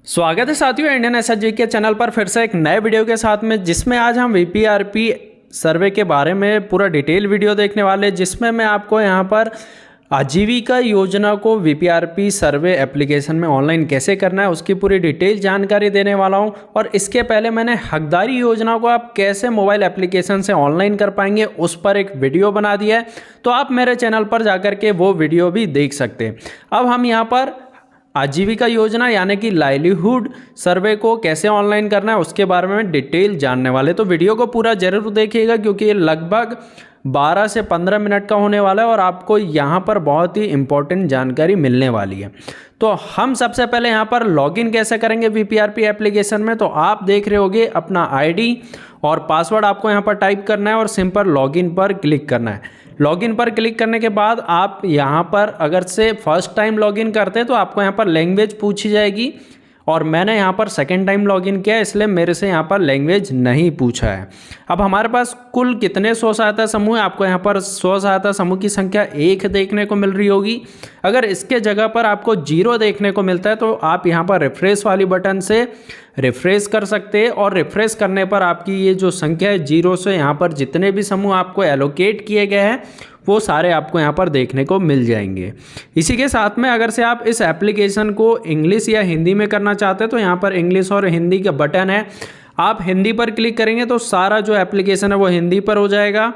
स्वागत है साथियों इंडियन एसएसजी के चैनल पर फिर से एक नए वीडियो के साथ में, जिसमें आज हम वीपीआरपी सर्वे के बारे में पूरा डिटेल वीडियो देखने वाले हैं, जिसमें मैं आपको यहां पर आजीविका योजना को वीपीआरपी सर्वे एप्लीकेशन में ऑनलाइन कैसे करना है उसकी पूरी डिटेल जानकारी देने वाला हूं। और इसके पहले मैंने हकदारी योजना को आप कैसे मोबाइल एप्लीकेशन से ऑनलाइन कर पाएंगे उस पर एक वीडियो बना दिया है, तो आप मेरे चैनल पर जाकर के वो वीडियो भी देख सकते हैं। अब हम यहाँ पर आजीविका योजना यानी कि लाइवलीहुड सर्वे को कैसे ऑनलाइन करना है उसके बारे में डिटेल जानने वाले, तो वीडियो को पूरा जरूर देखिएगा क्योंकि ये लगभग 12 से 15 मिनट का होने वाला है और आपको यहाँ पर बहुत ही इंपॉर्टेंट जानकारी मिलने वाली है। तो हम सबसे पहले यहाँ पर लॉगिन कैसे करेंगे वीपीआरपी एप्लीकेशन में, तो आप देख रहे होगे अपना आईडी और पासवर्ड आपको यहाँ पर टाइप करना है और सिंपल लॉगिन पर क्लिक करना है। लॉगिन पर क्लिक करने के बाद आप यहाँ पर अगर से फर्स्ट टाइम लॉगिन करते हैं तो आपको यहाँ पर लैंग्वेज पूछी जाएगी, और मैंने यहाँ पर सेकेंड टाइम लॉगिन किया इसलिए मेरे से यहाँ पर लैंग्वेज नहीं पूछा है। अब हमारे पास कुल कितने स्व सहायता समूह है, आपको यहाँ पर स्व सहायता समूह की संख्या 1 देखने को मिल रही होगी। अगर इसके जगह पर आपको 0 देखने को मिलता है तो आप यहाँ पर रिफ्रेश वाली बटन से रिफ्रेश कर सकते हैं, और रिफ्रेश करने पर आपकी ये जो संख्या है 0 से यहाँ पर जितने भी समूह आपको एलोकेट किए गए हैं वो सारे आपको यहाँ पर देखने को मिल जाएंगे। इसी के साथ में अगर से आप इस एप्लीकेशन को इंग्लिश या हिंदी में करना चाहते हैं तो यहाँ पर इंग्लिश और हिंदी का बटन है, आप हिंदी पर क्लिक करेंगे तो सारा जो एप्लीकेशन है वो हिंदी पर हो जाएगा,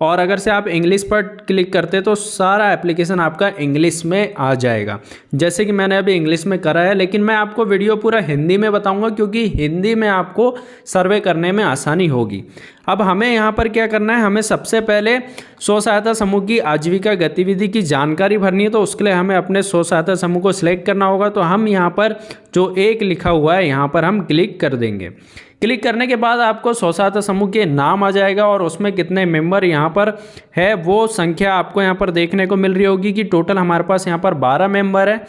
और अगर से आप इंग्लिश पर क्लिक करते तो सारा एप्लीकेशन आपका इंग्लिश में आ जाएगा। जैसे कि मैंने अभी इंग्लिश में करा है, लेकिन मैं आपको वीडियो पूरा हिंदी में बताऊंगा क्योंकि हिंदी में आपको सर्वे करने में आसानी होगी। अब हमें यहाँ पर क्या करना है, हमें सबसे पहले स्व सहायता समूह की आजीविका गतिविधि की जानकारी भरनी है, तो उसके लिए हमें अपने स्व सहायता समूह को सिलेक्ट करना होगा। तो हम यहाँ पर जो 1 लिखा हुआ है यहाँ पर हम क्लिक कर देंगे। क्लिक करने के बाद आपको स्व सहायता समूह के नाम आ जाएगा और उसमें कितने मेंबर यहाँ पर है वो संख्या आपको यहाँ पर देखने को मिल रही होगी कि टोटल हमारे पास यहाँ पर 12 मेंबर है,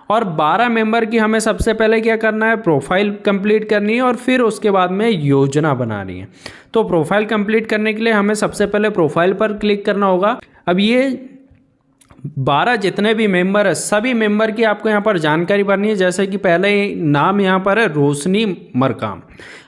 और 12 मेंबर की हमें सबसे पहले क्या करना है, प्रोफाइल कंप्लीट करनी है और फिर उसके बाद में योजना बनानी है। तो प्रोफाइल कंप्लीट करने के लिए हमें सबसे पहले प्रोफाइल पर क्लिक करना होगा। अब ये 12 जितने भी मेंबर है सभी मेंबर की आपको यहाँ पर जानकारी भरनी है। जैसे कि पहले नाम यहाँ पर है रोशनी मरकाम।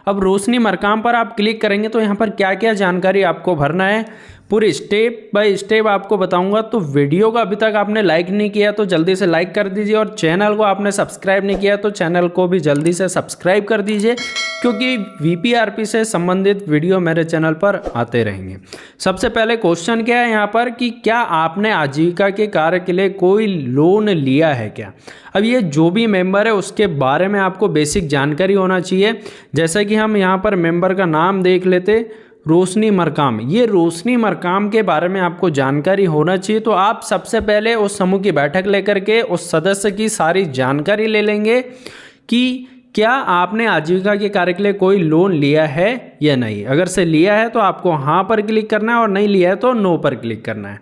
अब रोशनी मरकाम पर आप क्लिक करेंगे तो यहाँ पर क्या क्या जानकारी आपको भरना है पूरी स्टेप बाय स्टेप आपको बताऊंगा। तो वीडियो को अभी तक आपने लाइक नहीं किया तो जल्दी से लाइक कर दीजिए, और चैनल को आपने सब्सक्राइब नहीं किया तो चैनल को भी जल्दी से सब्सक्राइब कर दीजिए, क्योंकि वीपीआरपी से संबंधित वीडियो मेरे चैनल पर आते रहेंगे। सबसे पहले क्वेश्चन क्या है यहाँ पर कि क्या आपने आजीविका के कार्य के लिए कोई लोन लिया है क्या। अब ये जो भी मेंबर है उसके बारे में आपको बेसिक जानकारी होना चाहिए। जैसे कि हम यहाँ पर मेंबर का नाम देख लेते, रोशनी मरकाम। ये रोशनी मरकाम के बारे में आपको जानकारी होना चाहिए। तो आप सबसे पहले उस समूह की बैठक लेकर के उस सदस्य की सारी जानकारी ले लेंगे कि क्या आपने आजीविका के कार्य के लिए कोई लोन लिया है या नहीं। अगर से लिया है तो आपको हाँ पर क्लिक करना है, और नहीं लिया है तो नो पर क्लिक करना है।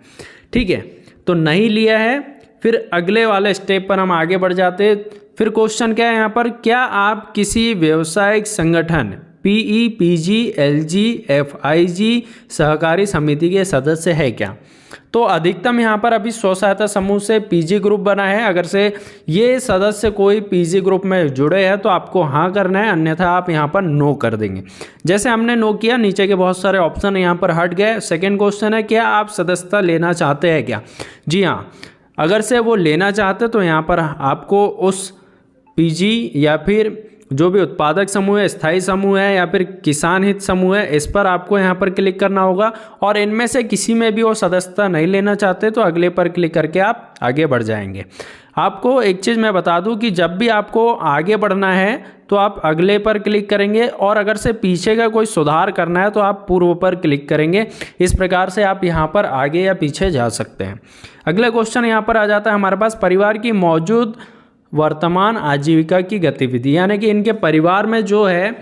ठीक है, तो नहीं लिया है, फिर अगले वाले स्टेप पर हम आगे बढ़ जाते हैं। फिर क्वेश्चन क्या है यहाँ पर, क्या आप किसी व्यावसायिक संगठन PE, PG, LG, FIG सहकारी समिति के सदस्य है क्या। तो अधिकतम यहाँ पर अभी स्व सहायता समूह से PG ग्रुप बना है। अगर से ये सदस्य कोई PG ग्रुप में जुड़े हैं तो आपको हाँ करना है, अन्यथा आप यहाँ पर नो कर देंगे। जैसे हमने नो किया, नीचे के बहुत सारे ऑप्शन यहाँ पर हट गए। सेकेंड क्वेश्चन है, क्या आप सदस्यता लेना चाहते हैं क्या। जी हाँ, अगर से वो लेना चाहते तो यहाँ पर आपको उस PG या फिर जो भी उत्पादक समूह है, स्थायी समूह है या फिर किसान हित समूह है, इस पर आपको यहाँ पर क्लिक करना होगा। और इनमें से किसी में भी वो सदस्यता नहीं लेना चाहते तो अगले पर क्लिक करके आप आगे बढ़ जाएंगे। आपको एक चीज़ मैं बता दूं कि जब भी आपको आगे बढ़ना है तो आप अगले पर क्लिक करेंगे, और अगर से पीछे का कोई सुधार करना है तो आप पूर्व पर क्लिक करेंगे। इस प्रकार से आप यहाँ पर आगे या पीछे जा सकते हैं। अगला क्वेश्चन यहाँ पर आ जाता है हमारे पास, परिवार की मौजूद वर्तमान आजीविका की गतिविधि, यानी कि इनके परिवार में जो है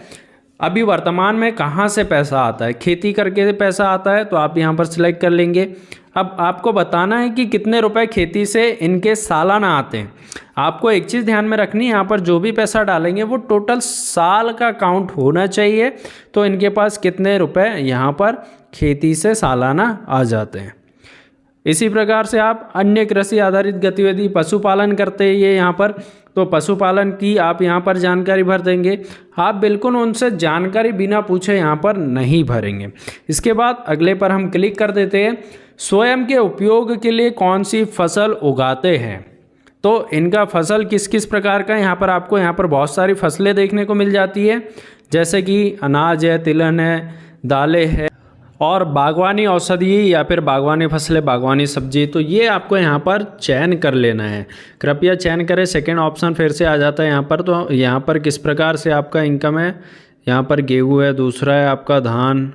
अभी वर्तमान में कहाँ से पैसा आता है। खेती करके पैसा आता है तो आप यहाँ पर सिलेक्ट कर लेंगे। अब आपको बताना है कि कितने रुपए खेती से इनके सालाना आते हैं। आपको एक चीज़ ध्यान में रखनी है, यहाँ पर जो भी पैसा डालेंगे वो टोटल साल का काउंट होना चाहिए। तो इनके पास कितने रुपए यहाँ पर खेती से सालाना आ जाते हैं। इसी प्रकार से आप अन्य कृषि आधारित गतिविधि पशुपालन करते हैं ये यहाँ पर, तो पशुपालन की आप यहाँ पर जानकारी भर देंगे। आप बिल्कुल उनसे जानकारी बिना पूछे यहाँ पर नहीं भरेंगे। इसके बाद अगले पर हम क्लिक कर देते हैं। स्वयं के उपयोग के लिए कौन सी फसल उगाते हैं, तो इनका फसल किस किस प्रकार का, यहाँ पर आपको यहाँ पर बहुत सारी फसलें देखने को मिल जाती है, जैसे कि अनाज है, तिलहन है, दालें है और बागवानी औषधि या फिर बागवानी फसलें, बागवानी सब्जी। तो ये आपको यहाँ पर चयन कर लेना है, कृपया चयन करें। सेकंड ऑप्शन फिर से आ जाता है यहाँ पर। तो यहाँ पर किस प्रकार से आपका इनकम है, यहाँ पर गेहूँ है, दूसरा है आपका धान,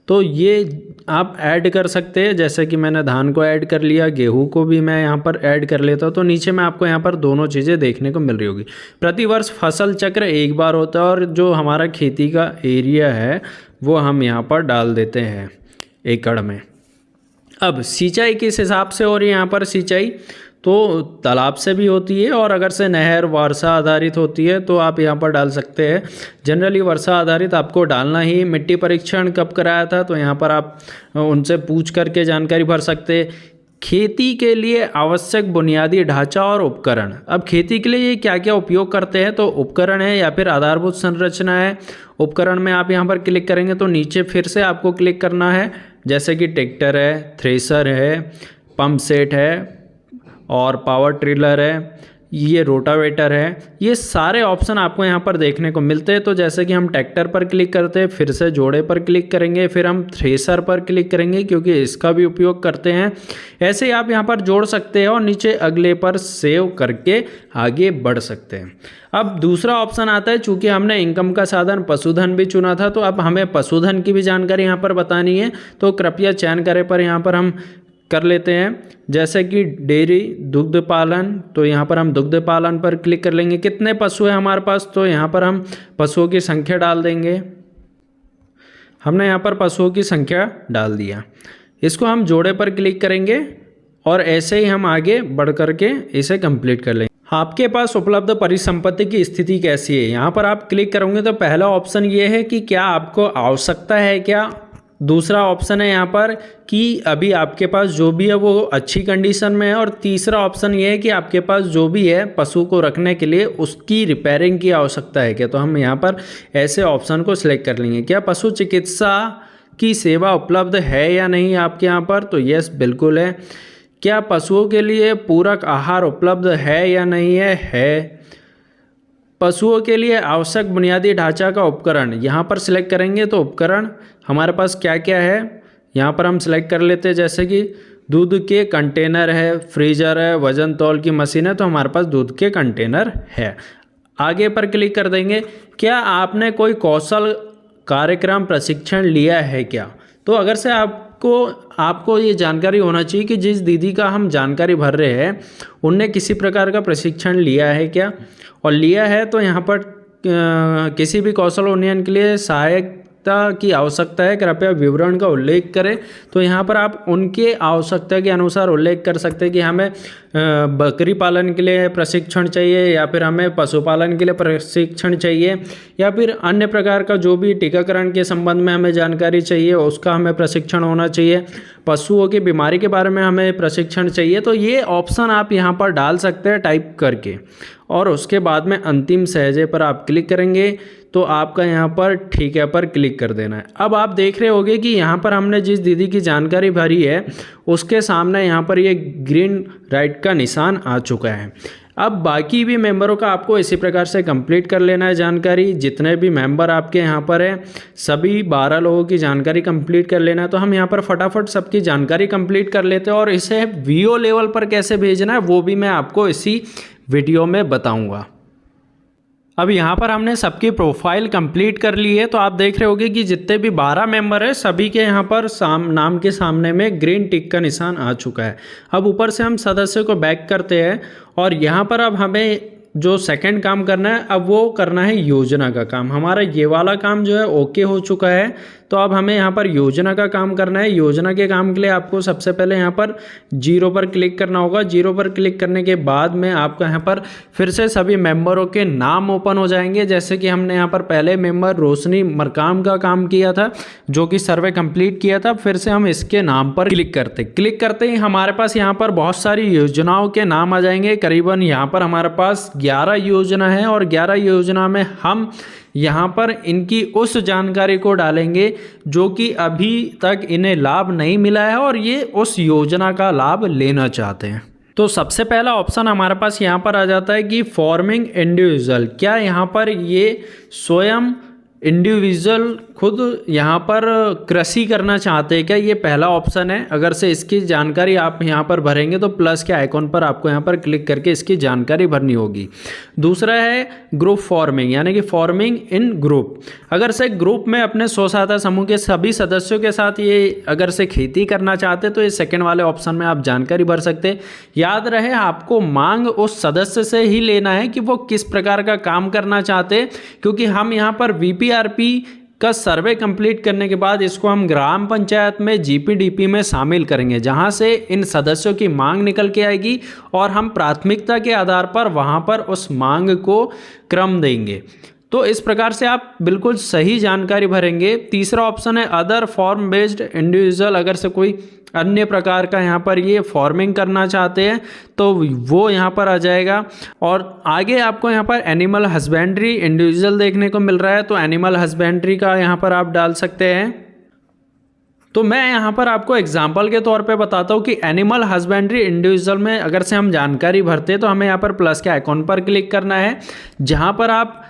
तो ये आप ऐड कर सकते हैं। जैसे कि मैंने धान को ऐड कर लिया, गेहूं को भी मैं यहाँ पर ऐड कर लेता हूँ। तो नीचे में आपको यहाँ पर दोनों चीज़ें देखने को मिल रही होगी। प्रतिवर्ष फसल चक्र एक बार होता है और जो हमारा खेती का एरिया है वो हम यहाँ पर डाल देते हैं एकड़ में। अब सिंचाई किस हिसाब से हो रही है यहाँ पर सिंचाई, तो तालाब से भी होती है और अगर से नहर वर्षा आधारित होती है तो आप यहाँ पर डाल सकते हैं। जनरली वर्षा आधारित आपको डालना ही। मिट्टी परीक्षण कब कराया था, तो यहाँ पर आप उनसे पूछ करके जानकारी भर सकते हैं। खेती के लिए आवश्यक बुनियादी ढांचा और उपकरण। अब खेती के लिए ये क्या क्या उपयोग करते हैं, तो उपकरण है या फिर आधारभूत संरचना है। उपकरण में आप यहाँ पर क्लिक करेंगे तो नीचे फिर से आपको क्लिक करना है, जैसे कि ट्रैक्टर है, थ्रेसर है, पंप सेट है और पावर ट्रिलर है, ये रोटावेटर है। ये सारे ऑप्शन आपको यहाँ पर देखने को मिलते हैं। तो जैसे कि हम ट्रैक्टर पर क्लिक करते हैं, फिर से जोड़े पर क्लिक करेंगे, फिर हम थ्रेसर पर क्लिक करेंगे क्योंकि इसका भी उपयोग करते हैं। ऐसे ही आप यहाँ पर जोड़ सकते हैं और नीचे अगले पर सेव करके आगे बढ़ सकते हैं। अब दूसरा ऑप्शन आता है, चूँकि हमने इनकम का साधन पशुधन भी चुना था तो अब हमें पशुधन की भी जानकारी यहाँ पर बतानी है। तो कृपया चयन करें पर यहाँ पर हम कर लेते हैं, जैसे कि डेयरी दुग्ध पालन। तो यहाँ पर हम दुग्ध पालन पर क्लिक कर लेंगे। कितने पशु हैं हमारे पास, तो यहाँ पर हम पशुओं की संख्या डाल देंगे। हमने यहाँ पर पशुओं की संख्या डाल दिया। इसको हम जोड़े पर क्लिक करेंगे और ऐसे ही हम आगे बढ़ करके इसे कंप्लीट कर लेंगे। आपके पास उपलब्ध परिसंपत्ति की स्थिति कैसी है, यहाँ पर आप क्लिक करोगे तो पहला ऑप्शन ये है कि क्या आपको आवश्यकता है क्या। दूसरा ऑप्शन है यहाँ पर कि अभी आपके पास जो भी है वो अच्छी कंडीशन में है। और तीसरा ऑप्शन ये है कि आपके पास जो भी है पशु को रखने के लिए उसकी रिपेयरिंग की आवश्यकता है क्या। तो हम यहाँ पर ऐसे ऑप्शन को सिलेक्ट कर लेंगे। क्या पशु चिकित्सा की सेवा उपलब्ध है या नहीं आपके यहाँ पर, तो यस बिल्कुल है। क्या पशुओं के लिए पूरक आहार उपलब्ध है या नहीं है। पशुओं के लिए आवश्यक बुनियादी ढांचा का उपकरण, यहाँ पर सिलेक्ट करेंगे तो उपकरण हमारे पास क्या क्या है यहाँ पर हम सिलेक्ट कर लेते हैं। जैसे कि दूध के कंटेनर है, फ्रीजर है, वजन तौल की मशीन है, तो हमारे पास दूध के कंटेनर है। आगे पर क्लिक कर देंगे। क्या आपने कोई कौशल कार्यक्रम प्रशिक्षण लिया है क्या। तो अगर से आपको ये जानकारी होना चाहिए कि जिस दीदी का हम जानकारी भर रहे हैं उनने किसी प्रकार का प्रशिक्षण लिया है क्या, और लिया है तो यहाँ पर किसी भी कौशल उन्नयन के लिए सहायता की आवश्यकता है, कृपया विवरण का उल्लेख करें। तो यहाँ पर आप उनके आवश्यकता के अनुसार उल्लेख कर सकते हैं कि हमें बकरी पालन के लिए प्रशिक्षण चाहिए या फिर हमें पशुपालन के लिए प्रशिक्षण चाहिए या फिर अन्य प्रकार का जो भी टीकाकरण के संबंध में हमें जानकारी चाहिए उसका हमें प्रशिक्षण होना चाहिए, पशुओं की बीमारी के बारे में हमें प्रशिक्षण चाहिए। तो ये ऑप्शन आप यहाँ पर डाल सकते हैं टाइप करके और उसके बाद में अंतिम सहजे पर आप क्लिक करेंगे तो आपका यहाँ पर ठीक है पर क्लिक कर देना है। अब आप देख रहे होंगे कि यहाँ पर हमने जिस दीदी की जानकारी भरी है उसके सामने यहाँ पर ये ग्रीन राइट का निशान आ चुका है। अब बाकी भी मेंबरों का आपको इसी प्रकार से कंप्लीट कर लेना है जानकारी। जितने भी मेंबर आपके यहाँ पर हैं सभी 12 लोगों की जानकारी कंप्लीट कर लेना है। तो हम यहाँ पर फटाफट सबकी जानकारी कंप्लीट कर लेते हैं और इसे वीओ लेवल पर कैसे भेजना है वो भी मैं आपको इसी वीडियो में बताऊँगा। अब यहाँ पर हमने सबकी प्रोफाइल कंप्लीट कर ली है। तो आप देख रहे होंगे कि जितने भी 12 मेंबर हैं सभी के यहाँ पर नाम के सामने में ग्रीन टिक का निशान आ चुका है। अब ऊपर से हम सदस्य को बैक करते हैं और यहाँ पर अब हमें जो सेकंड काम करना है अब वो करना है योजना का काम। हमारा ये वाला काम जो है ओके हो चुका है। तो अब हमें यहाँ पर योजना का काम करना है। योजना के काम के लिए आपको सबसे पहले यहाँ पर जीरो पर क्लिक करना होगा। जीरो पर क्लिक करने के बाद में आपका यहाँ पर फिर से सभी मेंबरों के नाम ओपन हो जाएंगे। जैसे कि हमने यहाँ पर पहले मेंबर रोशनी मरकाम का काम किया था, जो कि सर्वे कंप्लीट किया था। फिर से हम इसके नाम पर क्लिक करते ही हमारे पास यहाँ पर बहुत सारी योजनाओं के नाम आ जाएंगे। करीबन यहाँ पर हमारे पास 11 योजना है और 11 योजना में हम यहाँ पर इनकी उस जानकारी को डालेंगे जो कि अभी तक इन्हें लाभ नहीं मिला है और ये उस योजना का लाभ लेना चाहते हैं। तो सबसे पहला ऑप्शन हमारे पास यहाँ पर आ जाता है कि फार्मिंग इंडिविजुअल। क्या यहाँ पर ये स्वयं इंडिविजुअल खुद यहाँ पर कृषि करना चाहते हैं क्या? ये पहला ऑप्शन है। अगर से इसकी जानकारी आप यहाँ पर भरेंगे तो प्लस के आइकॉन पर आपको यहाँ पर क्लिक करके इसकी जानकारी भरनी होगी। दूसरा है ग्रुप फार्मिंग, यानी कि फार्मिंग इन ग्रुप। अगर से ग्रुप में अपने स्व सहायता समूह के सभी सदस्यों के साथ ये अगर से खेती करना चाहते तो ये सेकेंड वाले ऑप्शन में आप जानकारी भर सकते। याद रहे आपको मांग उस सदस्य से ही लेना है कि वो किस प्रकार का काम करना चाहते, क्योंकि हम यहाँ पर VPRP का सर्वे कंप्लीट करने के बाद इसको हम ग्राम पंचायत में GPDP में शामिल करेंगे, जहां से इन सदस्यों की मांग निकल के आएगी और हम प्राथमिकता के आधार पर वहां पर उस मांग को क्रम देंगे। तो इस प्रकार से आप बिल्कुल सही जानकारी भरेंगे। तीसरा ऑप्शन है अदर फॉर्म बेस्ड इंडिविजुअल। अगर से कोई अन्य प्रकार का यहाँ पर ये फार्मिंग करना चाहते हैं तो वो यहाँ पर आ जाएगा। और आगे आपको यहाँ पर एनिमल हस्बेंड्री इंडिविजुअल देखने को मिल रहा है, तो एनिमल हस्बेंड्री का यहाँ पर आप डाल सकते हैं। तो मैं यहाँ पर आपको एग्जाम्पल के तौर पे बताता हूँ कि एनिमल हस्बेंड्री इंडिविजुअल में अगर से हम जानकारी भरते हैं तो हमें यहाँ पर प्लस के आइकॉन पर क्लिक करना है, जहाँ पर आप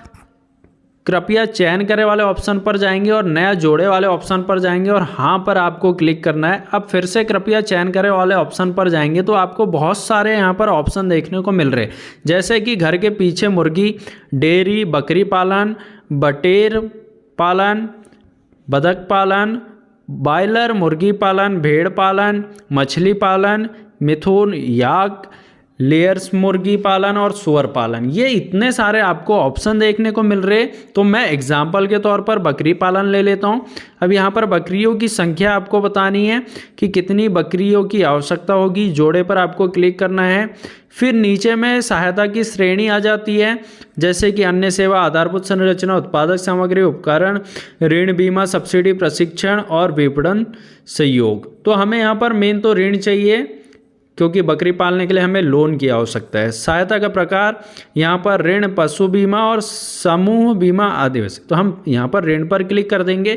कृपया चयन करे वाले ऑप्शन पर जाएंगे और नया जोड़े वाले ऑप्शन पर जाएंगे और हाँ पर आपको क्लिक करना है। अब फिर से कृपया चयन करे वाले ऑप्शन पर जाएंगे तो आपको बहुत सारे यहाँ पर ऑप्शन देखने को मिल रहे, जैसे कि घर के पीछे मुर्गी, डेयरी, बकरी पालन, बटेर पालन, बतख पालन, बॉयलर मुर्गी पालन, भेड़ पालन, मछली पालन, मिथुन, याक, लेयर्स मुर्गी पालन और सुअर पालन। ये इतने सारे आपको ऑप्शन देखने को मिल रहे। तो मैं एग्जाम्पल के तौर पर बकरी पालन ले लेता हूँ। अब यहाँ पर बकरियों की संख्या आपको बतानी है कि कितनी बकरियों की आवश्यकता होगी। जोड़े पर आपको क्लिक करना है। फिर नीचे में सहायता की श्रेणी आ जाती है, जैसे कि अन्य सेवा, आधारभूत संरचना, उत्पादक सामग्री, उपकरण, ऋण, बीमा, सब्सिडी, प्रशिक्षण और विपणन सहयोग। तो हमें यहाँ पर मेन तो ऋण चाहिए, क्योंकि बकरी पालने के लिए हमें लोन की आवश्यकता है। सहायता का प्रकार यहाँ पर ऋण, पशु बीमा और समूह बीमा आदि। तो हम यहाँ पर ऋण पर क्लिक कर देंगे।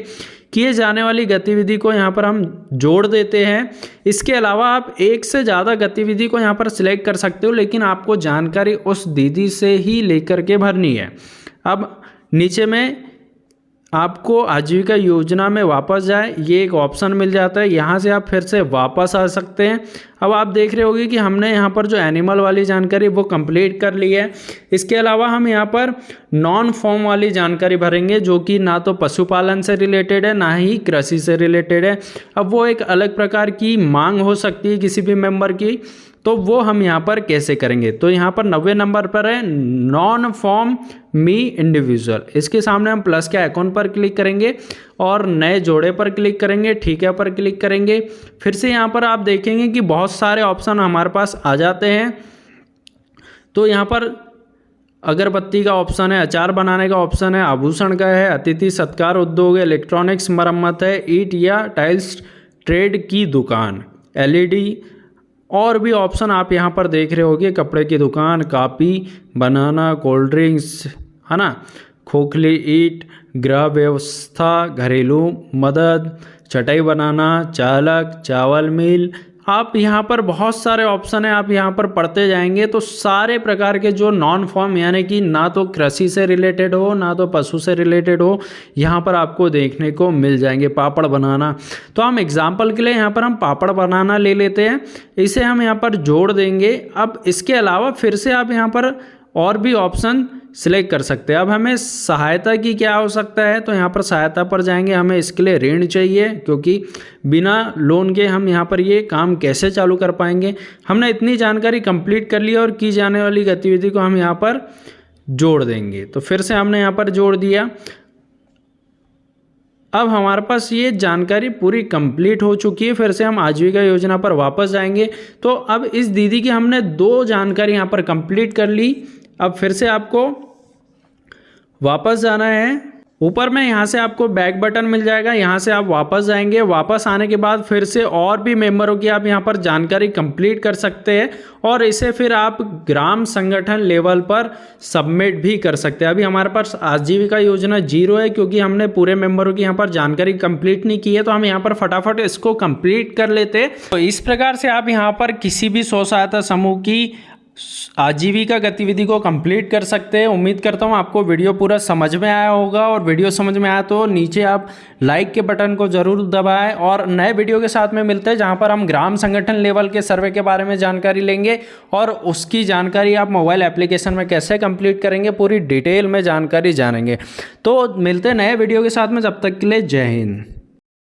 किए जाने वाली गतिविधि को यहाँ पर हम जोड़ देते हैं। इसके अलावा आप एक से ज़्यादा गतिविधि को यहाँ पर सिलेक्ट कर सकते हो, लेकिन आपको जानकारी उस दीदी से ही लेकर के भरनी है। अब नीचे में आपको आजीविका योजना में वापस जाए, ये एक ऑप्शन मिल जाता है। यहाँ से आप फिर से वापस आ सकते हैं। अब आप देख रहे होंगे कि हमने यहाँ पर जो एनिमल वाली जानकारी वो कंप्लीट कर ली है। इसके अलावा हम यहाँ पर नॉन फॉर्म वाली जानकारी भरेंगे, जो कि ना तो पशुपालन से रिलेटेड है ना ही कृषि से रिलेटेड है। अब वो एक अलग प्रकार की मांग हो सकती है किसी भी मेंबर की, तो वो हम यहाँ पर कैसे करेंगे। तो यहाँ पर 90 नंबर पर है नॉन फॉर्म मी इंडिविजुअल। इसके सामने हम प्लस के आइकॉन पर क्लिक करेंगे और नए जोड़े पर क्लिक करेंगे, ठीक है पर क्लिक करेंगे। फिर से यहाँ पर आप देखेंगे कि बहुत सारे ऑप्शन हमारे पास आ जाते हैं। तो यहाँ पर अगरबत्ती का ऑप्शन है, अचार बनाने का ऑप्शन है, आभूषण का है, अतिथि सत्कार उद्योग है, इलेक्ट्रॉनिक्स मरम्मत है, ईंट या टाइल्स ट्रेड की दुकान, LED और भी ऑप्शन आप यहाँ पर देख रहे होंगे। कपड़े की दुकान, कॉपी बनाना, कोल्ड ड्रिंक्स, है ना, खोखली ईंट, गृह व्यवस्था, घरेलू मदद, चटाई बनाना, चालक, चावल मिल। आप यहाँ पर बहुत सारे ऑप्शन है, आप यहाँ पर पढ़ते जाएंगे तो सारे प्रकार के जो नॉन फॉर्म, यानी कि ना तो कृषि से रिलेटेड हो ना तो पशु से रिलेटेड हो, यहाँ पर आपको देखने को मिल जाएंगे। पापड़ बनाना, तो हम एग्जाम्पल के लिए यहाँ पर हम पापड़ बनाना ले लेते हैं, इसे हम यहाँ पर जोड़ देंगे। अब इसके अलावा फिर से आप यहाँ पर और भी ऑप्शन सिलेक्ट कर सकते हैं। अब हमें सहायता की क्या आवश्यकता है, तो यहाँ पर सहायता पर जाएंगे। हमें इसके लिए ऋण चाहिए, क्योंकि बिना लोन के हम यहाँ पर ये काम कैसे चालू कर पाएंगे। हमने इतनी जानकारी कंप्लीट कर ली और की जाने वाली गतिविधि को हम यहाँ पर जोड़ देंगे। तो फिर से हमने यहाँ पर जोड़ दिया। अब हमारे पास ये जानकारी पूरी कंप्लीट हो चुकी है। फिर से हम आजीविका योजना पर वापस जाएंगे। तो अब इस दीदी की हमने 2 जानकारी यहाँ पर कंप्लीट कर ली। अब फिर से आपको वापस जाना है। ऊपर में यहाँ से आपको बैक बटन मिल जाएगा, यहाँ से आप वापस जाएंगे। वापस आने के बाद फिर से और भी मेंबरों की आप यहाँ पर जानकारी कंप्लीट कर सकते हैं और इसे फिर आप ग्राम संगठन लेवल पर सबमिट भी कर सकते हैं। अभी हमारे पास आजीविका योजना 0 है क्योंकि हमने पूरे मेंबरों की यहाँ पर जानकारी कंप्लीट नहीं की है, तो हम यहाँ पर फटाफट इसको कंप्लीट कर लेते हैं। तो इस प्रकार से आप यहाँ पर किसी भी स्व सहायता समूह की आजीविका गतिविधि को कंप्लीट कर सकते हैं। उम्मीद करता हूँ आपको वीडियो पूरा समझ में आया होगा, और वीडियो समझ में आया तो नीचे आप लाइक के बटन को ज़रूर दबाएं। और नए वीडियो के साथ में मिलते हैं जहां पर हम ग्राम संगठन लेवल के सर्वे के बारे में जानकारी लेंगे और उसकी जानकारी आप मोबाइल एप्लीकेशन में कैसे कंप्लीट करेंगे पूरी डिटेल में जानकारी जानेंगे। तो मिलते हैं नए वीडियो के साथ में, जब तक के लिए जय हिंद।